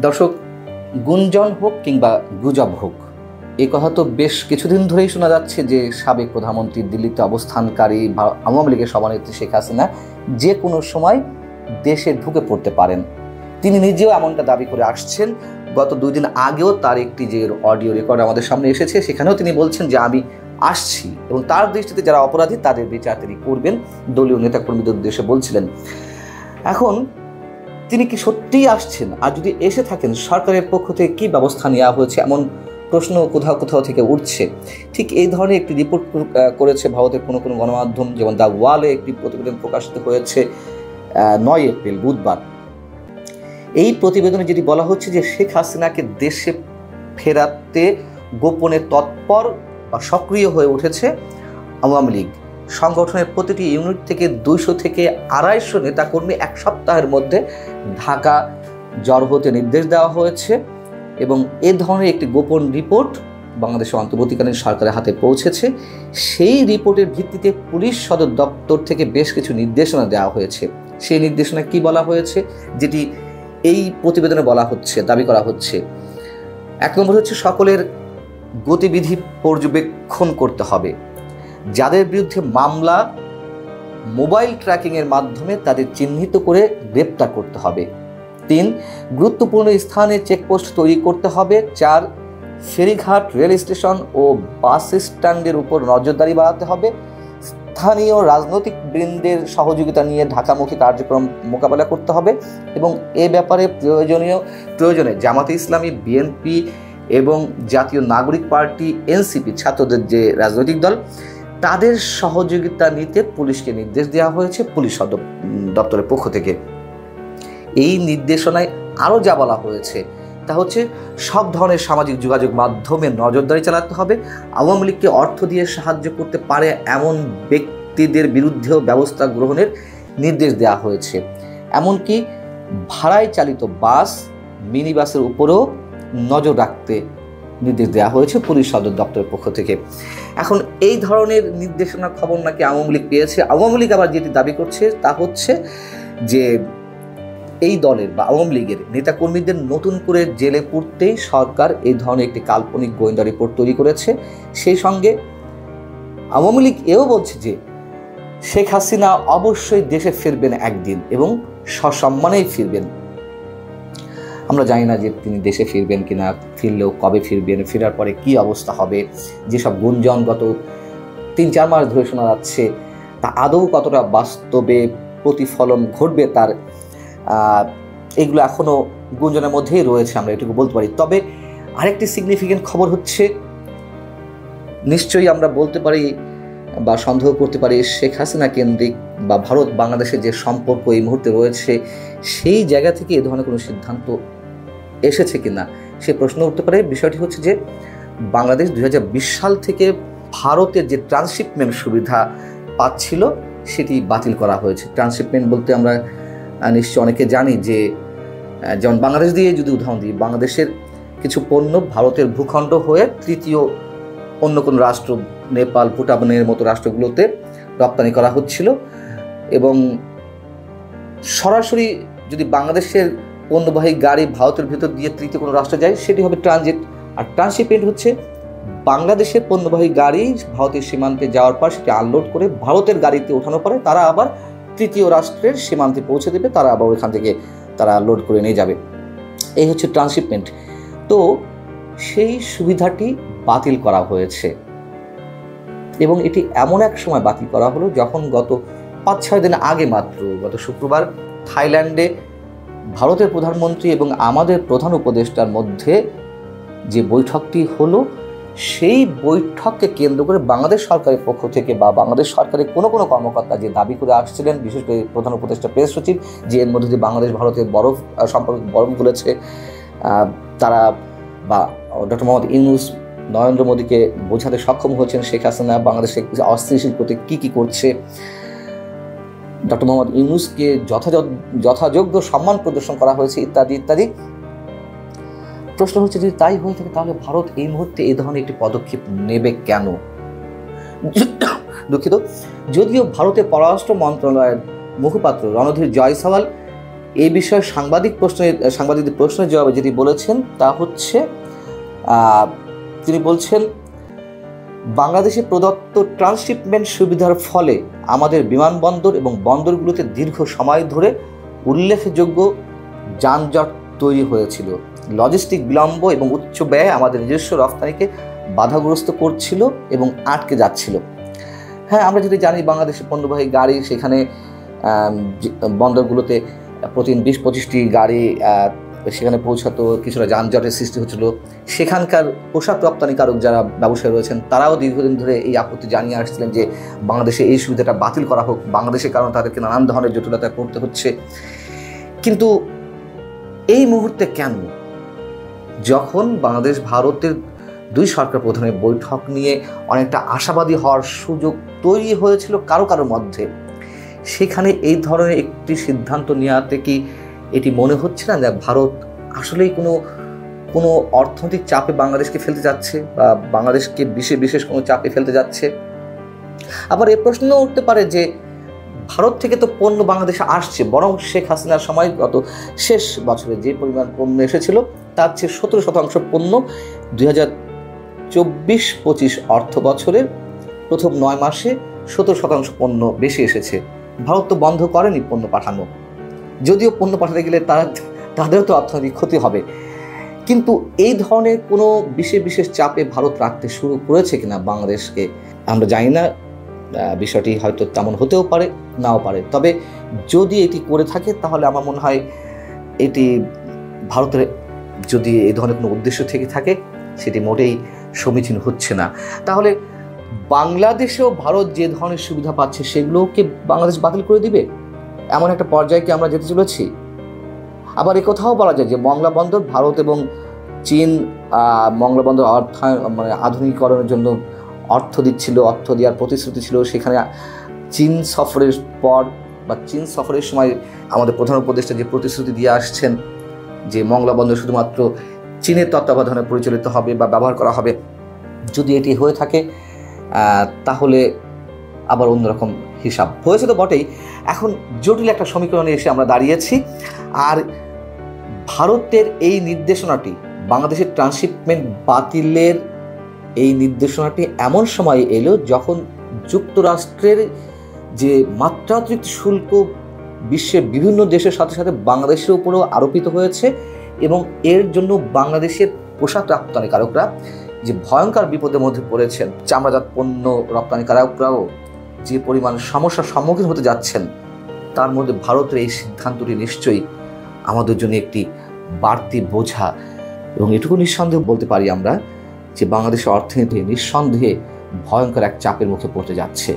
দর্শক, গুঞ্জন হোক কিংবা গুজব হোক, এই কথা তো বেশ কিছুদিন ধরেই শোনা যাচ্ছে যে সাবেক প্রধানমন্ত্রী দিল্লিতে অবস্থানকারী বা আওয়ামী লীগের সভানেত্রী শেখ হাসিনা যে কোনো সময় দেশে ঢুকে পড়তে পারেন। তিনি নিজেও এমনটা দাবি করে আসছেন। গত 2 দিন আগেও তার একটি যে অডিও রেকর্ড আমাদের সামনে এসেছে, সেখানেও তিনি বলছেন যে আমি আসছি এবং তার দৃষ্টিতে যারা অপরাধী তাদের বিচার তিনি করবেন, দলীয় নেতাকর্মীদের উদ্দেশ্যে বলছিলেন। এখন তিনি কি সত্যিই আসছেন? আর যদি এসে থাকেন, সরকারের পক্ষ থেকে কী ব্যবস্থা নেওয়া হয়েছে, এমন প্রশ্ন কোথাও কোথাও থেকে উঠছে। ঠিক এই ধরনের একটি রিপোর্ট করেছে ভারতের কোনো কোনো গণমাধ্যম, যেমন দ্য ওয়ালে একটি প্রতিবেদন প্রকাশিত হয়েছে 9 এপ্রিল বুধবার। এই প্রতিবেদনে যেটি বলা হচ্ছে যে শেখ হাসিনাকে দেশে ফেরাতে গোপনে তৎপর বা সক্রিয় হয়ে উঠেছে আওয়ামী লীগ। সংগঠনের প্রতিটি ইউনিট থেকে 200 থেকে 250 নেতাকর্মী 1 সপ্তাহের মধ্যে ঢাকা জড়ো হতে নির্দেশ দেওয়া হয়েছে এবং এ ধরনের একটি গোপন রিপোর্ট বাংলাদেশের অন্তর্বর্তীকালীন সরকারের হাতে পৌঁছেছে। সেই রিপোর্টের ভিত্তিতে পুলিশ সদর দপ্তর থেকে বেশ কিছু নির্দেশনা দেওয়া হয়েছে। সেই নির্দেশনা কি বলা হয়েছে, যেটি এই প্রতিবেদনে বলা হচ্ছে, দাবি করা হচ্ছে। 1 নম্বর হচ্ছে সকলের গতিবিধি পর্যবেক্ষণ করতে হবে। যাদের বিরুদ্ধে মামলা, মোবাইল ট্র্যাকিংয়ের মাধ্যমে তাদের চিহ্নিত করে গ্রেপ্তার করতে হবে। 3, গুরুত্বপূর্ণ স্থানে চেকপোস্ট তৈরি করতে হবে। 4, ফেরিঘাট, রেল স্টেশন ও বাস স্ট্যান্ডের উপর নজরদারি বাড়াতে হবে। স্থানীয় রাজনৈতিক বৃন্দের সহযোগিতা নিয়ে ঢাকামুখী কার্যক্রম মোকাবেলা করতে হবে এবং এ ব্যাপারে প্রয়োজনে জামাতে ইসলামী, বিএনপি এবং জাতীয় নাগরিক পার্টি এনসিপি, ছাত্রদের যে রাজনৈতিক দল, তাদের সহযোগিতা নিতে পুলিশকে নির্দেশ দেওয়া হয়েছে পুলিশ সদর দপ্তরের পক্ষ থেকে। এই নির্দেশনায় আরও যা বলা হয়েছে তা হচ্ছে সব ধরনের সামাজিক যোগাযোগ মাধ্যমে নজরদারি চালাতে হবে। আওয়ামী লীগকে অর্থ দিয়ে সাহায্য করতে পারে এমন ব্যক্তিদের বিরুদ্ধেও ব্যবস্থা গ্রহণের নির্দেশ দেওয়া হয়েছে। এমনকি ভাড়ায় চালিত বাস, মিনি বাসের উপরেও নজর রাখতে নির্দেশ দেওয়া হয়েছে পুলিশ সদর দপ্তরের পক্ষ থেকে। এখন এই ধরনের নির্দেশনার খবর নাকি আওয়ামী লীগ পেয়েছে। আওয়ামী লীগ আবার যেটি দাবি করছে তা হচ্ছে যে এই দলের বা আওয়ামী লীগের নেতাকর্মীদের নতুন করে জেলে পুরতেই সরকার এই ধরনের একটি কাল্পনিক গোয়েন্দা রিপোর্ট তৈরি করেছে। সেই সঙ্গে আওয়ামী লীগ এও বলছে যে শেখ হাসিনা অবশ্যই দেশে ফিরবেন একদিন এবং সসম্মানেই ফিরবেন। আমরা জানি না যে তিনি দেশে ফিরবেন কিনা, ফিরলেও কবে ফিরবেন, ফেরার পরে কি অবস্থা হবে। যেসব গুঞ্জন গত 3-4 মাস ধরে শোনা যাচ্ছে তা আদৌ কতটা বাস্তবে প্রতিফলন ঘটবে তার, এগুলো এখনও গুঞ্জনের মধ্যেই রয়েছে, আমরা এটুকু বলতে পারি। তবে আরেকটি সিগনিফিকেন্ট খবর হচ্ছে, নিশ্চয়ই আমরা বলতে পারি বা সন্দেহ করতে পারি শেখ হাসিনা কেন্দ্রিক বা ভারত বাংলাদেশের যে সম্পর্ক এই মুহূর্তে রয়েছে, সেই জায়গা থেকে এ ধরনের কোনো সিদ্ধান্ত এসেছে কিনা সে প্রশ্ন উঠতে পারে। বিষয়টি হচ্ছে যে বাংলাদেশ 2020 সাল থেকে ভারতের যে ট্রান্সশিপমেন্ট সুবিধা পাচ্ছিল সেটি বাতিল করা হয়েছে। ট্রান্সশিপমেন্ট বলতে আমরা নিশ্চয় অনেকে জানি যে, যেমন বাংলাদেশ দিয়ে যদি উদাহরণ দিই, বাংলাদেশের কিছু পণ্য ভারতের ভূখণ্ড হয়ে তৃতীয় অন্য কোনো রাষ্ট্র, নেপাল, ভুটানের মতো রাষ্ট্রগুলোতে রপ্তানি করা হচ্ছিল এবং সরাসরি যদি বাংলাদেশের পণ্যবাহী গাড়ি ভারতের ভিতর দিয়ে তৃতীয় কোনো রাষ্ট্রে যায় সেটি হবে ট্রানজিট। আর ট্রান্সশিপমেন্ট হচ্ছে বাংলাদেশের পণ্যবাহী গাড়ি ভারতের সীমান্তে যাওয়ার পর সেটি আনলোড করে ভারতের গাড়িতে ওঠানোর পরে তারা আবার তৃতীয় রাষ্ট্রের সীমান্তে পৌঁছে দেবে, তারা আবার ওইখান থেকে তারা লোড করে নিয়ে যাবে। এই হচ্ছে ট্রান্সশিপমেন্ট। তো সেই সুবিধাটি বাতিল করা হয়েছে এবং এটি এমন এক সময় বাতিল করা হলো যখন গত 5-6 দিন আগে মাত্র, গত শুক্রবার থাইল্যান্ডে ভারতের প্রধানমন্ত্রী এবং আমাদের প্রধান উপদেষ্টার মধ্যে যে বৈঠকটি হলো, সেই বৈঠককে কেন্দ্র করে বাংলাদেশ সরকারের পক্ষ থেকে বা বাংলাদেশ সরকারের কোনো কোনো কর্মকর্তা যে দাবি করে আসছিলেন, বিশেষ করে প্রধান উপদেষ্টা প্রেস সচিব, যে এর মধ্যে যে বাংলাদেশ ভারতের সম্পর্ক বরফ গলেছে, তারা বা ডক্টর মোহাম্মদ ইউনূস নরেন্দ্র মোদীকে বোঝাতে সক্ষম হয়েছেন শেখ হাসিনা বাংলাদেশে অস্থিতিশীল করতে কী কী করছে, ডক্টর মোহাম্মদ ইউনূসকে যথাযোগ্য সম্মান প্রদর্শন করা হয়েছে ইত্যাদি ইত্যাদি। প্রশ্ন হচ্ছে যদি তাই হয়ে থাকে তাহলে ভারত এই মুহূর্তে এই ধরনের একটি পদক্ষেপ নেবে কেন? দুঃখিত, যদিও ভারতের পররাষ্ট্র মন্ত্রণালয়ের মুখপাত্র রণধীর জয়সওয়াল এই বিষয়ে সাংবাদিকদের প্রশ্নের জবাবে যেটি বলেছেন তা হচ্ছে, তিনি বলছেন, বাংলাদেশে প্রদত্ত ট্রান্সশিপমেন্ট সুবিধার ফলে আমাদের বিমানবন্দর এবং বন্দরগুলোতে দীর্ঘ সময় ধরে উল্লেখযোগ্য যানজট তৈরি হয়েছিল। লজিস্টিক বিলম্ব এবং উচ্চ ব্যয় আমাদের নিজস্ব রপ্তানিকে বাধাগ্রস্ত করছিল এবং আটকে যাচ্ছিল। হ্যাঁ, আমরা যদি জানি বাংলাদেশের পণ্যবাহী গাড়ি সেখানে বন্দরগুলোতে প্রতিদিন 20-25টি গাড়ি সেখানে পৌঁছাতো, কিছুটা যানজটের সৃষ্টি হচ্ছিল। সেখানকার পোশাক রপ্তানিকারক যারা ব্যবসায়ী রয়েছেন তারাও দীর্ঘদিন ধরে এই আপত্তি জানিয়ে আসছিলেন যে বাংলাদেশে এই সুবিধাটা বাতিল করা হোক, বাংলাদেশের কারণে তাদেরকে নানান ধরনের জটিলতায় পড়তে হচ্ছে। কিন্তু এই মুহূর্তে কেন, যখন বাংলাদেশ ভারতের দুই সরকার প্রধানের বৈঠক নিয়ে অনেকটা আশাবাদী হওয়ার সুযোগ তৈরি হয়েছিল কারো মধ্যে, সেখানে এই ধরনের একটি সিদ্ধান্ত নেওয়াতে কি এটি মনে হচ্ছে না যে ভারত আসলেই কোনো অর্থনৈতিক চাপে বাংলাদেশকে ফেলতে যাচ্ছে বা বাংলাদেশকে বিশেষ কোনো চাপে ফেলতে যাচ্ছে? আবার এই প্রশ্ন উঠতে পারে যে ভারত থেকে তো পণ্য বাংলাদেশে আসছে, বরং শেখ হাসিনার সময় গত শেষ বছরে যে পরিমাণ পণ্য এসেছিল তার চেয়ে 17% পণ্য 2024-25 অর্থ বছরের প্রথম 9 মাসে 17% পণ্য বেশি এসেছে। ভারত তো বন্ধ করেনি পণ্য পাঠানো, যদিও পণ্য পাঠাতে গেলে তাদেরও তো অর্থনৈতিক ক্ষতি হবে। কিন্তু এই ধরনের কোনো বিশেষ চাপে ভারত রাখতে শুরু করেছে কিনা বাংলাদেশকে আমরা জানি না। বিষয়টি হয়তো তেমন হতেও পারে, নাও পারে। তবে যদি এটি করে থাকে তাহলে আমার মনে হয় এটি ভারতের যদি এই ধরনের কোনো উদ্দেশ্য থেকে থাকে সেটি মোটেই সমীচীন হচ্ছে না। তাহলে বাংলাদেশেও ভারত যে ধরনের সুবিধা পাচ্ছে সেগুলোকে বাংলাদেশ বাতিল করে দিবে, এমন একটা পর্যায়ে কি আমরা যেতে চলেছি? আবার একথাও বলা যায় যে মংলা বন্দর ভারত এবং চীন মংলা বন্দর আধুনিকীকরণের জন্য অর্থ দিচ্ছিল, অর্থ দেওয়ার প্রতিশ্রুতি ছিল। সেখানে চীন সফরের পর বা চীন সফরের সময় আমাদের প্রধান উপদেষ্টা যে প্রতিশ্রুতি দিয়ে আসছেন যে মংলা বন্দর শুধুমাত্র চীনের তত্ত্বাবধানে পরিচালিত হবে বা ব্যবহার করা হবে, যদি এটি হয়ে থাকে তাহলে আবার অন্যরকম হিসাব হয়েছে তো বটেই। এখন জটিল একটা সমীকরণে এসে আমরা দাঁড়িয়েছি। আর ভারতের এই নির্দেশনাটি, বাংলাদেশের ট্রান্সশিপমেন্ট বাতিলের এই নির্দেশনাটি এমন সময় এলো যখন যুক্তরাষ্ট্রের যে মাত্রাতিরিক্ত শুল্ক বিশ্বের বিভিন্ন দেশের সাথে সাথে বাংলাদেশের উপরেও আরোপিত হয়েছে এবং এর জন্য বাংলাদেশের পোশাক রপ্তানিকারকরা যে ভয়ঙ্কর বিপদের মধ্যে পড়েছেন, চামড়াজাত পণ্য রপ্তানিকারকরাও যে পরিমাণ সমস্যার সম্মুখীন হতে যাচ্ছেন, তার মধ্যে ভারতের এই সিদ্ধান্তটি নিশ্চয়ই আমাদের জন্য একটি বাড়তি বোঝা। এবং এটুকু নিঃসন্দেহে বলতে পারি আমরা যে বাংলাদেশের অর্থনীতি নিঃসন্দেহে ভয়ঙ্কর এক চাপের মুখে পড়তে যাচ্ছে।